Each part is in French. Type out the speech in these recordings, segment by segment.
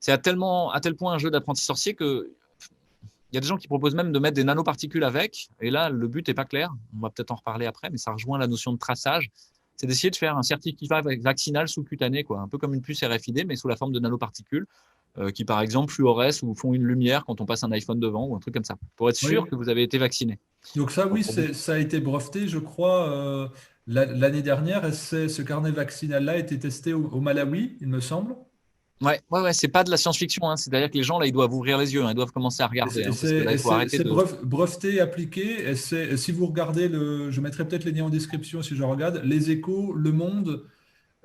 c'est à tel point un jeu d'apprenti sorcier que il y a des gens qui proposent même de mettre des nanoparticules avec. Et là, le but n'est pas clair. On va peut-être en reparler après, mais ça rejoint la notion de traçage. C'est d'essayer de faire un certificat vaccinal sous-cutané, quoi, un peu comme une puce RFID, mais sous la forme de nanoparticules, qui, par exemple, fluorescent ou font une lumière quand on passe un iPhone devant ou un truc comme ça, pour être sûr Oui. que vous avez été vacciné. Donc ça, Bon, oui, ça a été breveté, je crois, l'année dernière. Et ce carnet vaccinal-là a été testé au Malawi, il me semble. ouais, c'est pas de la science-fiction, hein. C'est-à-dire que les gens, là, ils doivent ouvrir les yeux, hein. Ils doivent commencer à Et regarder, c'est hein, parce que là, il faut arrêter de. breveté appliqué. Et si vous regardez je mettrai peut-être les liens en description si je regarde, Les Échos, Le Monde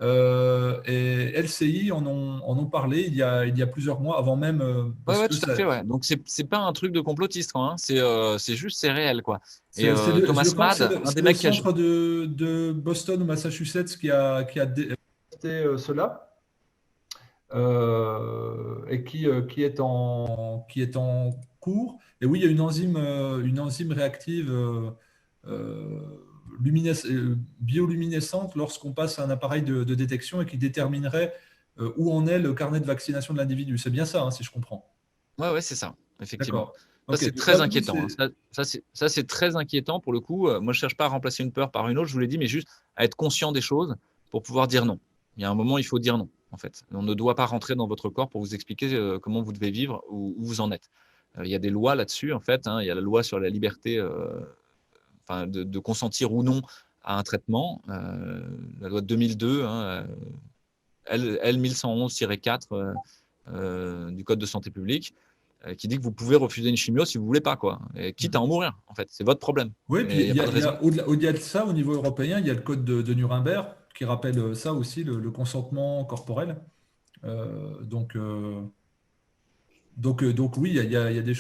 et LCI en ont parlé il y a plusieurs mois, avant même, parce Ouais, que tout à ça, fait, ouais. Donc, c'est pas un truc de complotiste, quoi, hein. C'est juste, c'est réel, quoi. Et je Thomas pense que Mad, un des c'est le mecs qui a. centre de Boston ou Massachusetts qui a testé cela. Et qui est en cours. Et oui, il y a une enzyme réactive euh, bioluminescente lorsqu'on passe à un appareil de détection et qui déterminerait où en est le carnet de vaccination de l'individu. C'est bien ça, hein, si je comprends. Ouais, c'est ça, effectivement. D'accord. Ça, Ok. c'est Donc là, très vous, inquiétant, hein. c'est C'est très inquiétant pour le coup. Moi, je cherche pas à remplacer une peur par une autre, je vous l'ai dit, mais juste à être conscient des choses pour pouvoir dire non. Il y a un moment, il faut dire non, en fait. On ne doit pas rentrer dans votre corps pour vous expliquer comment vous devez vivre ou où vous en êtes. Il y a des lois là-dessus, en fait, hein. Il y a la loi sur la liberté enfin, de consentir ou non à un traitement, la loi de 2002, hein, L 1111-4 du Code de santé publique, qui dit que vous pouvez refuser une chimio si vous voulez pas, quoi. Et quitte à en mourir, en fait. C'est votre problème. Oui, puis Et il n'y a pas de raison. au-delà de ça, au niveau européen, il y a le code de Nuremberg qui rappelle ça aussi, le consentement corporel. Euh, donc, euh, donc oui, il y a des choses.